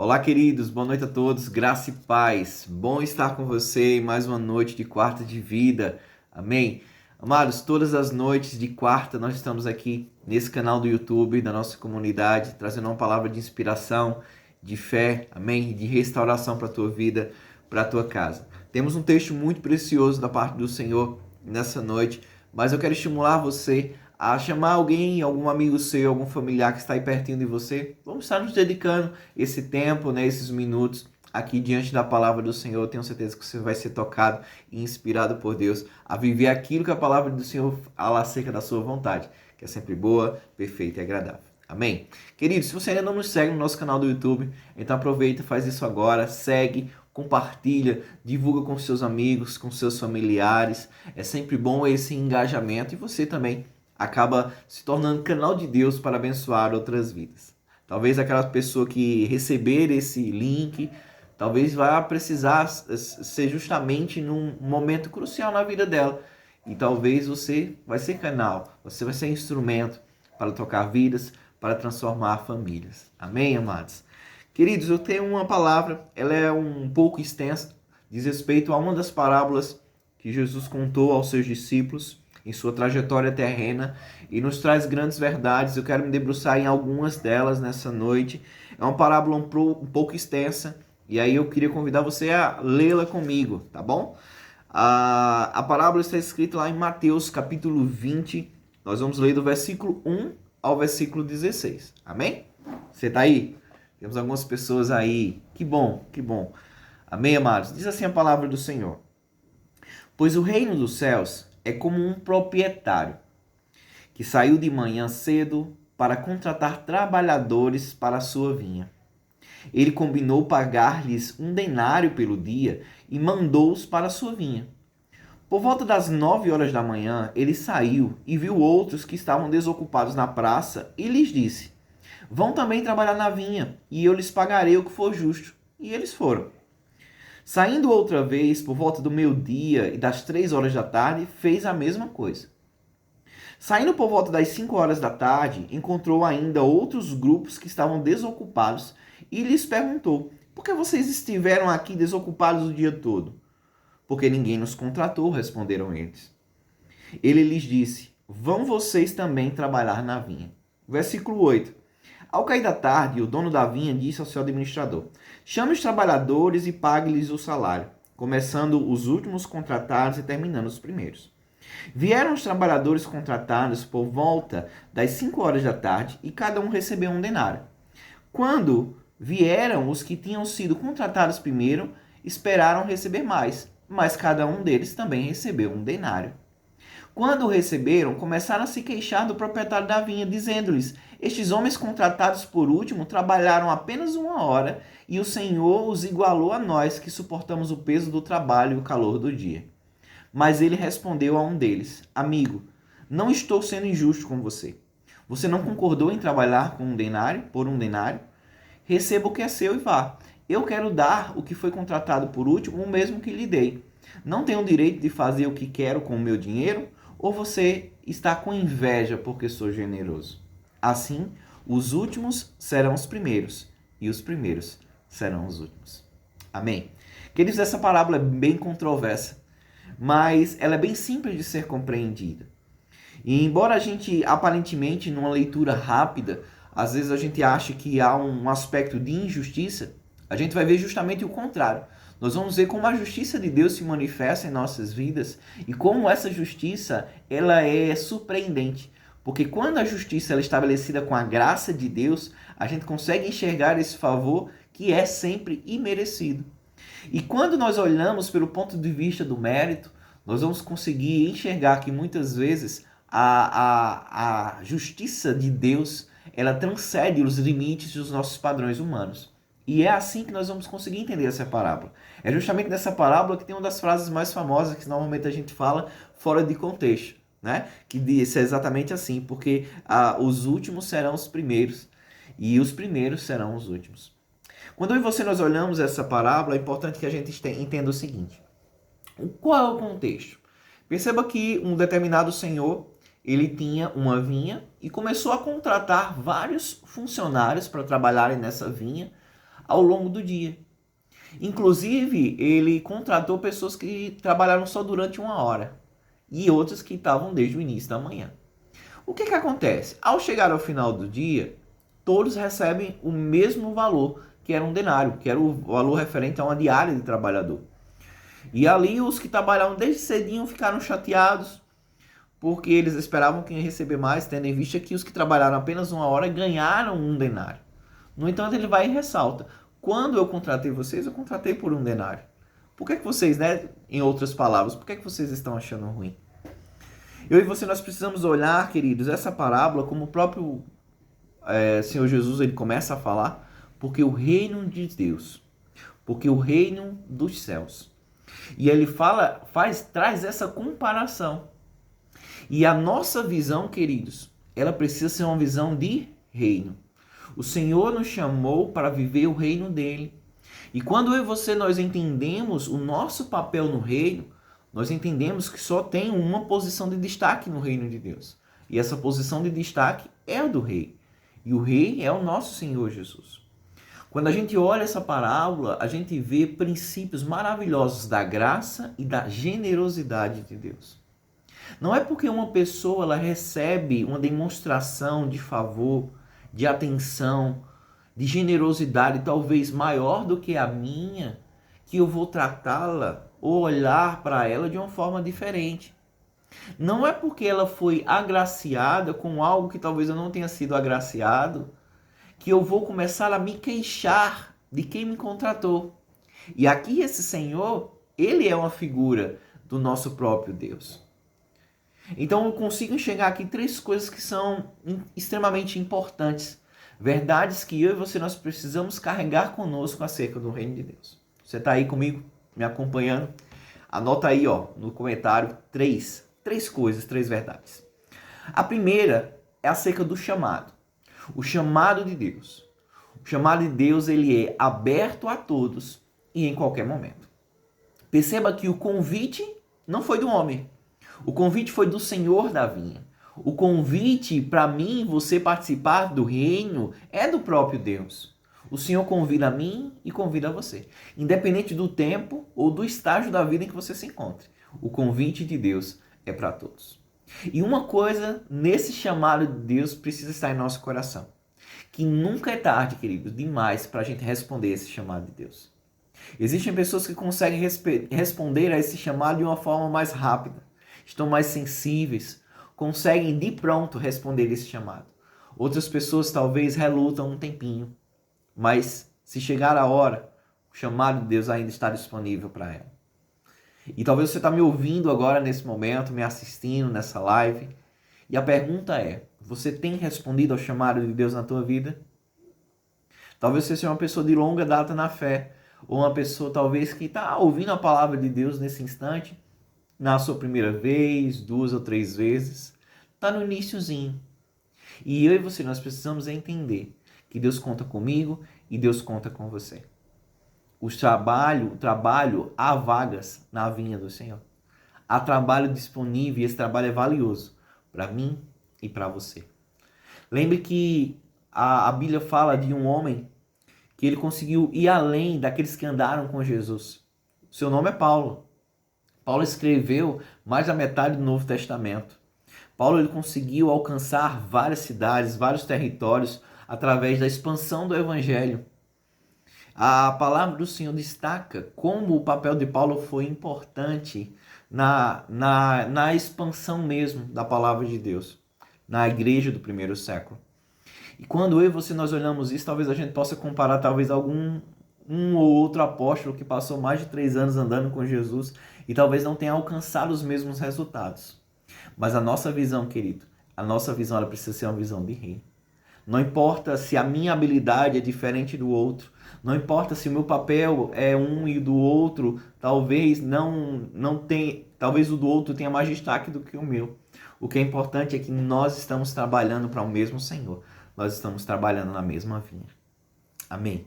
Olá, queridos, boa noite a todos, graça e paz. Bom estar com você em mais uma noite de quarta de vida. Amém? Amados, todas as noites de quarta nós estamos aqui nesse canal do YouTube da nossa comunidade, trazendo uma palavra de inspiração, de fé, amém? De restauração para a tua vida, para a tua casa. Temos um texto muito precioso da parte do Senhor nessa noite, mas eu quero estimular você a chamar alguém, algum amigo seu, algum familiar que está aí pertinho de você. Vamos estar nos dedicando esse tempo, né, esses minutos aqui diante da palavra do Senhor. Eu tenho certeza que você vai ser tocado e inspirado por Deus a viver aquilo que a palavra do Senhor fala acerca da sua vontade, que é sempre boa, perfeita e agradável. Amém? Queridos, se você ainda não nos segue no nosso canal do YouTube, então aproveita, faz isso agora, segue, compartilha, divulga com seus amigos, com seus familiares. É sempre bom esse engajamento e você também acaba se tornando canal de Deus para abençoar outras vidas. Talvez aquela pessoa que receber esse link, talvez vá precisar ser justamente num momento crucial na vida dela. E talvez você vai ser canal, você vai ser instrumento para tocar vidas, para transformar famílias. Amém, amados? Queridos, eu tenho uma palavra, ela é um pouco extensa, diz respeito a uma das parábolas que Jesus contou aos seus discípulos em sua trajetória terrena e nos traz grandes verdades. Eu quero me debruçar em algumas delas nessa noite. É uma parábola um pouco extensa e aí eu queria convidar você a lê-la comigo, tá bom? A parábola está escrita lá em Mateus capítulo 20. Nós vamos ler do versículo 1 ao versículo 16. Amém? Você está aí? Temos algumas pessoas aí. Que bom, que bom. Amém, amados? Diz assim a palavra do Senhor. Pois o reino dos céus é como um proprietário que saiu de manhã cedo para contratar trabalhadores para a sua vinha. Ele combinou pagar-lhes 1 denário pelo dia e mandou-os para a sua vinha. Por volta das 9 horas da manhã, ele saiu e viu outros que estavam desocupados na praça e lhes disse: Vão também trabalhar na vinha, e eu lhes pagarei o que for justo. E eles foram. Saindo outra vez, por volta do meio-dia e das 3 horas da tarde, fez a mesma coisa. Saindo por volta das 5 horas da tarde, encontrou ainda outros grupos que estavam desocupados e lhes perguntou: Por que vocês estiveram aqui desocupados o dia todo? Porque ninguém nos contratou, responderam eles. Ele lhes disse: Vão vocês também trabalhar na vinha. Versículo 8. Ao cair da tarde, o dono da vinha disse ao seu administrador: Chame os trabalhadores e pague-lhes o salário, começando os últimos contratados e terminando os primeiros. Vieram os trabalhadores contratados por volta das 5 horas da tarde e cada um recebeu 1 denário. Quando vieram os que tinham sido contratados primeiro, esperaram receber mais, mas cada um deles também recebeu 1 denário. Quando o receberam, começaram a se queixar do proprietário da vinha, dizendo-lhes: Estes homens contratados por último trabalharam apenas 1 hora, e o Senhor os igualou a nós, que suportamos o peso do trabalho e o calor do dia. Mas ele respondeu a um deles: Amigo, não estou sendo injusto com você. Você não concordou em trabalhar com 1 denário, por 1 denário? Receba o que é seu e vá. Eu quero dar o que foi contratado por último, o mesmo que lhe dei. Não tenho o direito de fazer o que quero com o meu dinheiro? Ou você está com inveja porque sou generoso? Assim, os últimos serão os primeiros, e os primeiros serão os últimos. Amém? Queridos, essa parábola é bem controversa, mas ela é bem simples de ser compreendida. E embora a gente, aparentemente, numa leitura rápida, às vezes a gente acha que há um aspecto de injustiça, a gente vai ver justamente o contrário. Nós vamos ver como a justiça de Deus se manifesta em nossas vidas e como essa justiça ela é surpreendente. Porque quando a justiça ela é estabelecida com a graça de Deus, a gente consegue enxergar esse favor que é sempre imerecido. E quando nós olhamos pelo ponto de vista do mérito, nós vamos conseguir enxergar que muitas vezes a justiça de Deus ela transcende os limites dos nossos padrões humanos. E é assim que nós vamos conseguir entender essa parábola. É justamente nessa parábola que tem uma das frases mais famosas que normalmente a gente fala fora de contexto, né? Que diz exatamente assim, porque os últimos serão os primeiros e os primeiros serão os últimos. Quando eu e você nós olhamos essa parábola, é importante que a gente entenda o seguinte. Qual é o contexto? Perceba que um determinado senhor, ele tinha uma vinha e começou a contratar vários funcionários para trabalharem nessa vinha, ao longo do dia. Inclusive, ele contratou pessoas que trabalharam só durante 1 hora e outras que estavam desde o início da manhã. O que acontece? Ao chegar ao final do dia, todos recebem o mesmo valor, que era um denário, que era o valor referente a uma diária de trabalhador. E ali os que trabalharam desde cedinho ficaram chateados, porque eles esperavam que iam receber mais, tendo em vista que os que trabalharam apenas 1 hora ganharam um denário. No entanto, ele vai e ressalta: quando eu contratei vocês, eu contratei por um denário. Por que vocês, em outras palavras, por que vocês estão achando ruim? Eu e você, nós precisamos olhar, queridos, essa parábola como o próprio Senhor Jesus ele começa a falar, porque o reino de Deus, porque o reino dos céus. E ele traz essa comparação. E a nossa visão, queridos, ela precisa ser uma visão de reino. O Senhor nos chamou para viver o reino dele. E quando eu e você nós entendemos o nosso papel no reino, nós entendemos que só tem uma posição de destaque no reino de Deus. E essa posição de destaque é a do rei. E o rei é o nosso Senhor Jesus. Quando a gente olha essa parábola, a gente vê princípios maravilhosos da graça e da generosidade de Deus. Não é porque uma pessoa ela recebe uma demonstração de favor, de atenção, de generosidade talvez maior do que a minha, que eu vou tratá-la ou olhar para ela de uma forma diferente. Não é porque ela foi agraciada com algo que talvez eu não tenha sido agraciado, que eu vou começar a me queixar de quem me contratou. E aqui esse Senhor, ele é uma figura do nosso próprio Deus. Então eu consigo enxergar aqui 3 coisas que são extremamente importantes. Verdades que eu e você nós precisamos carregar conosco acerca do reino de Deus. Você está aí comigo, me acompanhando? Anota aí no comentário 3 coisas, 3 verdades. A primeira é acerca do chamado. O chamado de Deus. O chamado de Deus ele é aberto a todos e em qualquer momento. Perceba que o convite não foi do homem. O convite foi do Senhor da vinha. O convite para mim, você participar do reino, é do próprio Deus. O Senhor convida a mim e convida a você. Independente do tempo ou do estágio da vida em que você se encontre. O convite de Deus é para todos. E uma coisa nesse chamado de Deus precisa estar em nosso coração. Que nunca é tarde, queridos, demais para a gente responder esse chamado de Deus. Existem pessoas que conseguem responder a esse chamado de uma forma mais rápida. Estão mais sensíveis, conseguem de pronto responder esse chamado. Outras pessoas talvez relutam um tempinho, mas se chegar a hora, o chamado de Deus ainda está disponível para ela. E talvez você está me ouvindo agora nesse momento, me assistindo nessa live, e a pergunta é, você tem respondido ao chamado de Deus na tua vida? Talvez você seja uma pessoa de longa data na fé, ou uma pessoa talvez que está ouvindo a palavra de Deus nesse instante, na sua primeira vez, 2 ou 3 vezes, está no iniciozinho. E eu e você, nós precisamos entender que Deus conta comigo e Deus conta com você. O trabalho, há vagas na vinha do Senhor. Há trabalho disponível e esse trabalho é valioso para mim e para você. Lembre que a Bíblia fala de um homem que ele conseguiu ir além daqueles que andaram com Jesus. Seu nome é Paulo. Paulo escreveu mais da metade do Novo Testamento. Paulo ele conseguiu alcançar várias cidades, vários territórios, através da expansão do Evangelho. A palavra do Senhor destaca como o papel de Paulo foi importante na expansão mesmo da palavra de Deus, na igreja do primeiro século. E quando eu e você nós olhamos isso, talvez a gente possa comparar talvez um ou outro apóstolo que passou mais de 3 anos andando com Jesus e talvez não tenha alcançado os mesmos resultados. Mas a nossa visão, querido, a nossa visão ela precisa ser uma visão de reino. Não importa se a minha habilidade é diferente do outro, não importa se o meu papel é um e do outro, talvez talvez o do outro tenha mais destaque do que o meu. O que é importante é que nós estamos trabalhando para o mesmo Senhor. Nós estamos trabalhando na mesma vinha. Amém?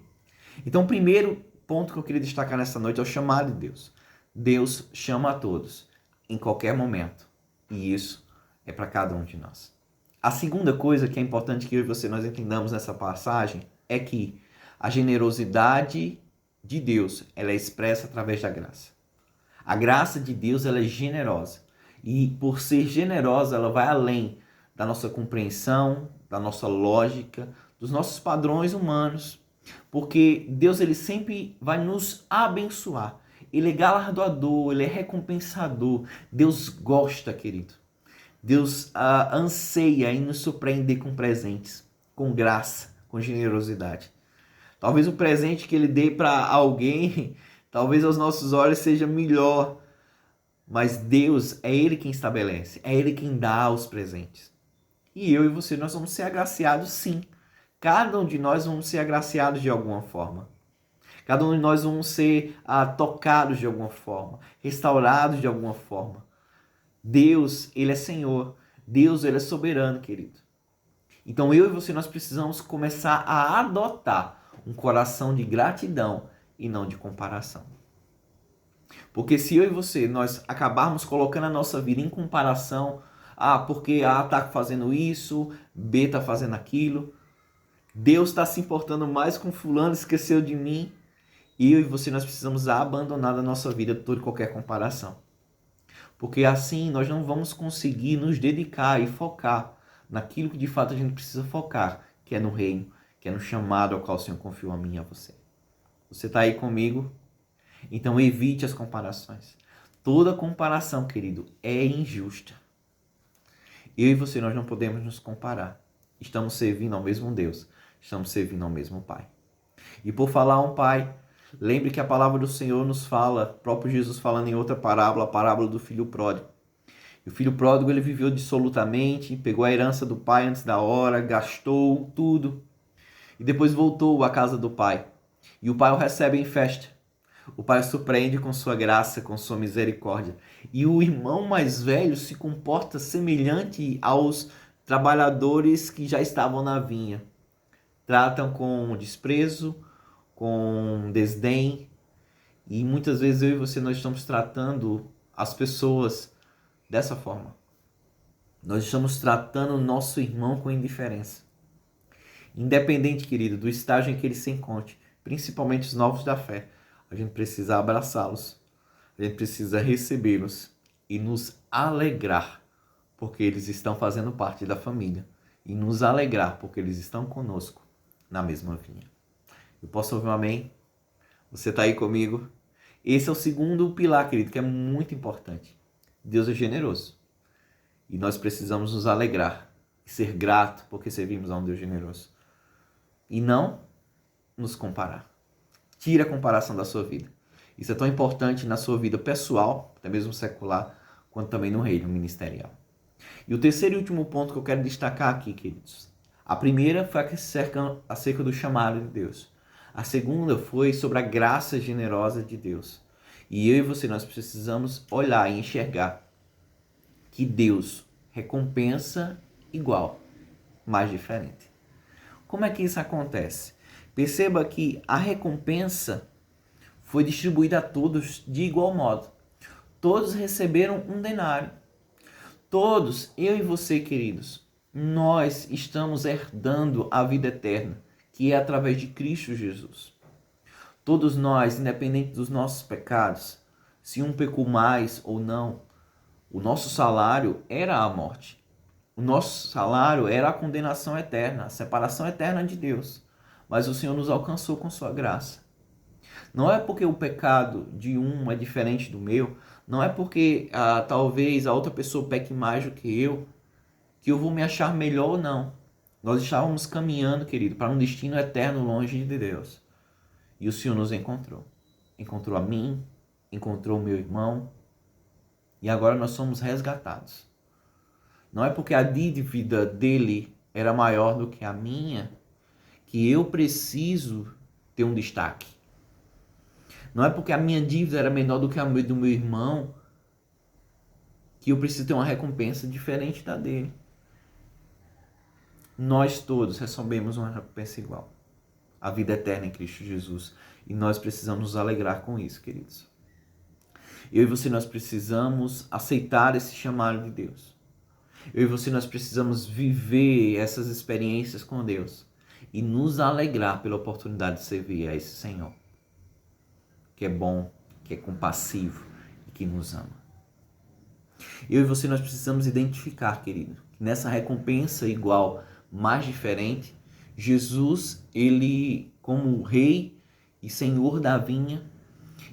Então, o primeiro ponto que eu queria destacar nessa noite é o chamado de Deus. Deus chama a todos, em qualquer momento. E isso é para cada um de nós. A segunda coisa que é importante que eu e você nós entendamos nessa passagem é que A generosidade de Deus, ela é expressa através da graça. A graça de Deus, ela é generosa. E por ser generosa, ela vai além da nossa compreensão, da nossa lógica, dos nossos padrões humanos. Porque Deus, ele sempre vai nos abençoar. Ele é galardoador, ele é recompensador. Deus gosta, querido. Deus anseia em nos surpreender com presentes, com graça, com generosidade. Talvez o presente que ele dê para alguém, talvez aos nossos olhos seja melhor, mas Deus é ele quem estabelece, é ele quem dá os presentes. E eu e você, nós vamos ser agraciados sim. Cada um de nós vamos ser agraciados de alguma forma. Cada um de nós vamos ser tocados de alguma forma, restaurados de alguma forma. Deus, ele é Senhor. Deus, ele é soberano, querido. Então eu e você, nós precisamos começar a adotar um coração de gratidão e não de comparação. Porque se eu e você, nós acabarmos colocando a nossa vida em comparação, porque A está fazendo isso, B está fazendo aquilo, Deus está se importando mais com fulano, esqueceu de mim, eu e você, nós precisamos abandonar da nossa vida toda e qualquer comparação. Porque assim nós não vamos conseguir nos dedicar e focar naquilo que de fato a gente precisa focar, que é no reino, que é no chamado ao qual o Senhor confiou a mim e a você. Você está aí comigo? Então evite as comparações. Toda comparação, querido, é injusta. Eu e você, nós não podemos nos comparar. Estamos servindo ao mesmo Deus. Estamos servindo ao mesmo Pai. E por falar um Pai, lembre que a palavra do Senhor nos fala, próprio Jesus falando em outra parábola, a parábola do filho pródigo. E o filho pródigo, ele viveu dissolutamente, pegou a herança do pai antes da hora, gastou tudo. E depois voltou à casa do pai. E o pai o recebe em festa. O pai o surpreende com sua graça, com sua misericórdia. E o irmão mais velho se comporta semelhante aos trabalhadores que já estavam na vinha. Tratam com desprezo, com desdém. E muitas vezes eu e você, nós estamos tratando as pessoas dessa forma. Nós estamos tratando o nosso irmão com indiferença. Independente, querido, do estágio em que ele se encontre, principalmente os novos da fé, a gente precisa abraçá-los, a gente precisa recebê-los e nos alegrar, porque eles estão fazendo parte da família, e nos alegrar, porque eles estão conosco na mesma vinha. Eu posso ouvir um amém? Você está aí comigo? Esse é o segundo pilar, querido, que é muito importante. Deus é generoso. E nós precisamos nos alegrar e ser grato porque servimos a um Deus generoso. E não nos comparar. Tire a comparação da sua vida. Isso é tão importante na sua vida pessoal, até mesmo secular, quanto também no reino ministerial. E o terceiro e último ponto que eu quero destacar aqui, queridos. A primeira foi acerca do chamado de Deus. A segunda foi sobre a graça generosa de Deus. E eu e você, nós precisamos olhar e enxergar que Deus recompensa igual, mas diferente. Como é que isso acontece? Perceba que a recompensa foi distribuída a todos de igual modo. Todos receberam um denário. Todos, eu e você, queridos, nós estamos herdando a vida eterna, que é através de Cristo Jesus. Todos nós, independente dos nossos pecados, se um pecou mais ou não, o nosso salário era a morte. O nosso salário era a condenação eterna, a separação eterna de Deus. Mas o Senhor nos alcançou com sua graça. Não é porque o pecado de um é diferente do meu, não é porque talvez a outra pessoa peque mais do que eu vou me achar melhor ou não. Nós estávamos caminhando, querido, para um destino eterno longe de Deus. E o Senhor nos encontrou. Encontrou a mim, encontrou o meu irmão. E agora nós somos resgatados. Não é porque a dívida dele era maior do que a minha que eu preciso ter um destaque. Não é porque a minha dívida era menor do que a do meu irmão que eu preciso ter uma recompensa diferente da dele. Nós todos recebemos uma recompensa igual. A vida eterna em Cristo Jesus. E nós precisamos nos alegrar com isso, queridos. Eu e você, nós precisamos aceitar esse chamado de Deus. Eu e você, nós precisamos viver essas experiências com Deus. e nos alegrar pela oportunidade de servir a esse Senhor, que é bom, que é compassivo e que nos ama. Eu e você, nós precisamos identificar, querido, que nessa recompensa igual, mas diferente, Jesus, ele, como rei e senhor da vinha,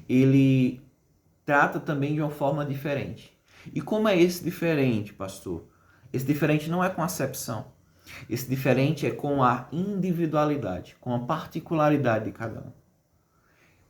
ele trata também de uma forma diferente. E como é esse diferente, pastor? Esse diferente não é com acepção. Esse diferente é com a individualidade, com a particularidade de cada um.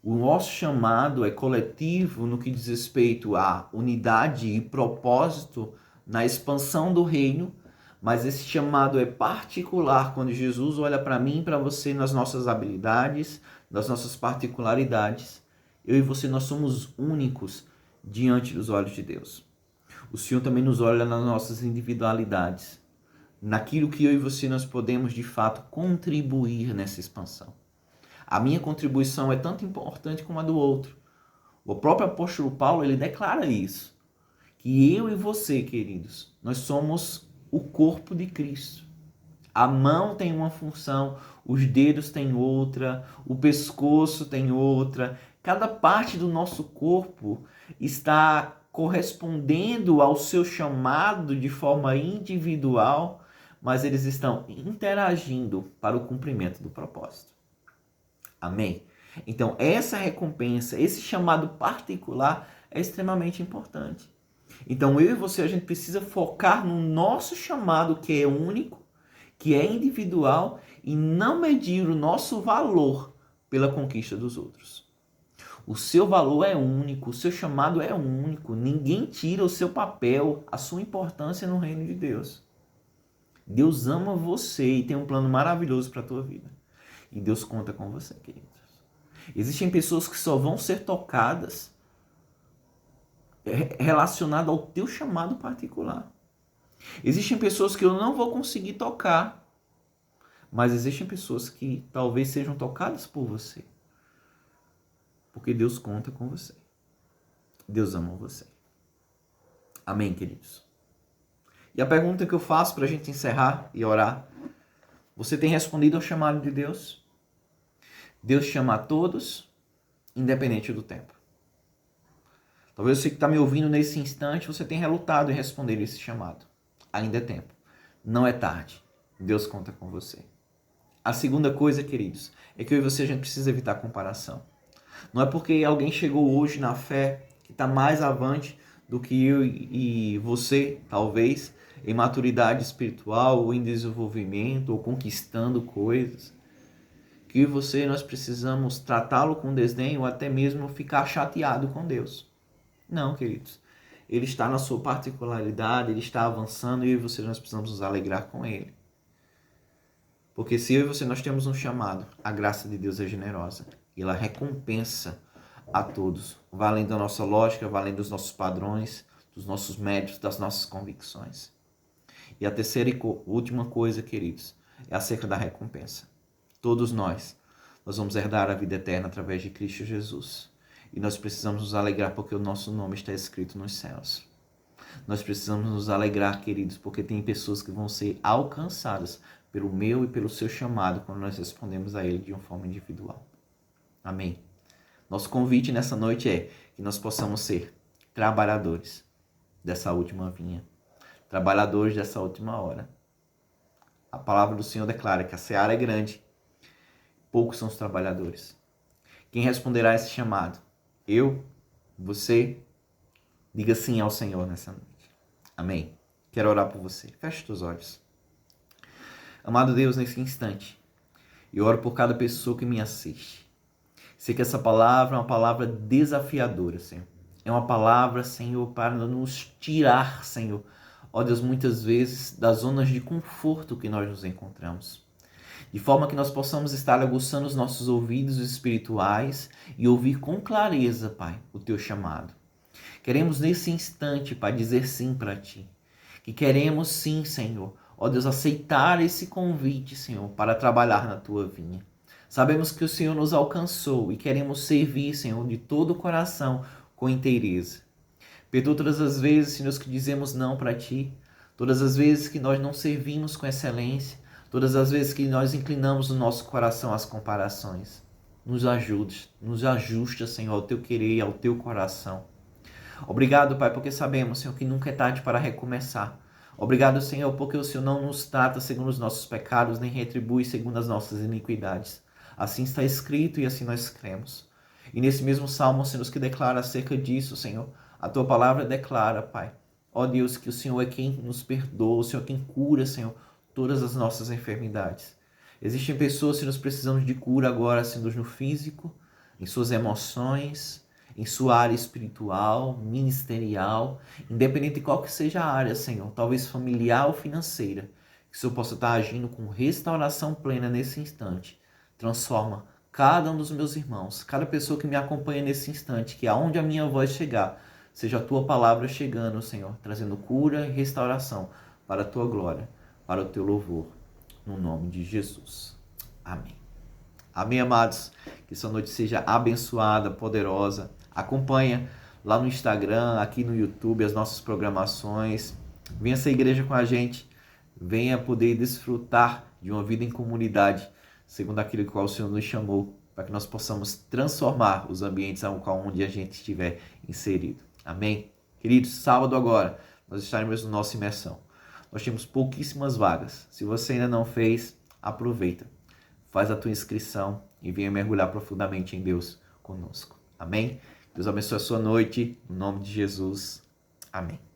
O nosso chamado é coletivo no que diz respeito à unidade e propósito na expansão do reino, mas esse chamado é particular quando Jesus olha para mim e para você nas nossas habilidades, nas nossas particularidades. Eu e você, nós somos únicos diante dos olhos de Deus. O Senhor também nos olha nas nossas individualidades, naquilo que eu e você nós podemos de fato contribuir nessa expansão. A minha contribuição é tanto importante como a do outro. O próprio apóstolo Paulo, ele declara isso, que eu e você, queridos, nós somos o corpo de Cristo. A mão tem uma função, os dedos têm outra, o pescoço tem outra. Cada parte do nosso corpo está correspondendo ao seu chamado de forma individual, mas eles estão interagindo para o cumprimento do propósito. Amém? Então, essa recompensa, esse chamado particular é extremamente importante. Então, eu e você, a gente precisa focar no nosso chamado, que é único, que é individual, e não medir o nosso valor pela conquista dos outros. O seu valor é único, o seu chamado é único. Ninguém tira o seu papel, a sua importância no reino de Deus. Deus ama você e tem um plano maravilhoso para a tua vida. E Deus conta com você, queridos. Existem pessoas que só vão ser tocadas relacionadas ao teu chamado particular. Existem pessoas que eu não vou conseguir tocar, mas existem pessoas que talvez sejam tocadas por você. Porque Deus conta com você. Deus ama você. Amém, queridos? E a pergunta que eu faço para a gente encerrar e orar: você tem respondido ao chamado de Deus? Deus chama a todos, independente do tempo. Talvez você que está me ouvindo nesse instante, você tenha relutado em responder esse chamado. Ainda é tempo. Não é tarde. Deus conta com você. A segunda coisa, queridos, é que eu e você, a gente precisa evitar comparação. Não é porque alguém chegou hoje na fé que está mais avante do que eu e você, talvez, em maturidade espiritual, ou em desenvolvimento, ou conquistando coisas, que eu e você, nós precisamos tratá-lo com desdém ou até mesmo ficar chateado com Deus. Não, queridos. Ele está na sua particularidade, ele está avançando e eu e você, nós precisamos nos alegrar com ele. Porque se eu e você, nós temos um chamado, a graça de Deus é generosa. E ela recompensa a todos. Vai além da nossa lógica, vai além dos nossos padrões, dos nossos méritos, das nossas convicções. E a terceira e última coisa, queridos, é acerca da recompensa. Todos nós vamos herdar a vida eterna através de Cristo Jesus. E nós precisamos nos alegrar porque o nosso nome está escrito nos céus. Nós precisamos nos alegrar, queridos, porque tem pessoas que vão ser alcançadas pelo meu e pelo seu chamado quando nós respondemos a ele de uma forma individual. Amém? Nosso convite nessa noite é que nós possamos ser trabalhadores dessa última vinha. Trabalhadores dessa última hora. A palavra do Senhor declara que a seara é grande. Poucos são os trabalhadores. Quem responderá a esse chamado? Eu? Você? Diga sim ao Senhor nessa noite. Amém? Quero orar por você. Feche os olhos. Amado Deus, nesse instante, eu oro por cada pessoa que me assiste. Sei que essa palavra é uma palavra desafiadora, Senhor. É uma palavra, Senhor, para nos tirar, Senhor, ó Deus, muitas vezes das zonas de conforto que nós nos encontramos. De forma que nós possamos estar aguçando os nossos ouvidos espirituais e ouvir com clareza, Pai, o Teu chamado. Queremos nesse instante, Pai, dizer sim para Ti. Que queremos sim, Senhor, ó Deus, aceitar esse convite, Senhor, para trabalhar na Tua vinha. Sabemos que o Senhor nos alcançou e queremos servir, Senhor, de todo o coração, com inteireza. Perdoa todas as vezes, Senhor, que dizemos não para Ti, todas as vezes que nós não servimos com excelência, Todas as vezes que nós inclinamos o nosso coração às comparações, nos ajusta, Senhor, ao teu querer e ao teu coração. Obrigado, Pai, porque sabemos, Senhor, que nunca é tarde para recomeçar. Obrigado, Senhor, porque o Senhor não nos trata segundo os nossos pecados, nem retribui segundo as nossas iniquidades. Assim está escrito e assim nós cremos. E nesse mesmo Salmo, Senhor, que declara acerca disso, Senhor, a tua palavra declara, Pai, ó Deus, que o Senhor é quem nos perdoa, o Senhor é quem cura, Senhor, todas as nossas enfermidades. Existem pessoas, Senhor, precisando de cura agora, Senhor, no físico, em suas emoções, em sua área espiritual, ministerial, independente de qual que seja a área, Senhor, talvez familiar ou financeira, que o Senhor possa estar agindo com restauração plena nesse instante. Transforma cada um dos meus irmãos, cada pessoa que me acompanha nesse instante, que aonde a minha voz chegar, seja a tua palavra chegando, Senhor, trazendo cura e restauração para a tua glória, para o teu louvor, no nome de Jesus. Amém. Amém, amados? Que essa noite seja abençoada, poderosa. Acompanha lá no Instagram, aqui no YouTube, as nossas programações. Venha essa igreja com a gente. Venha poder desfrutar de uma vida em comunidade, segundo aquilo que o Senhor nos chamou, para que nós possamos transformar os ambientes onde a gente estiver inserido. Amém? Queridos, sábado agora, nós estaremos na nossa imersão. Nós temos pouquíssimas vagas. Se você ainda não fez, aproveita. Faz a tua inscrição e venha mergulhar profundamente em Deus conosco. Amém? Deus abençoe a sua noite. Em nome de Jesus. Amém.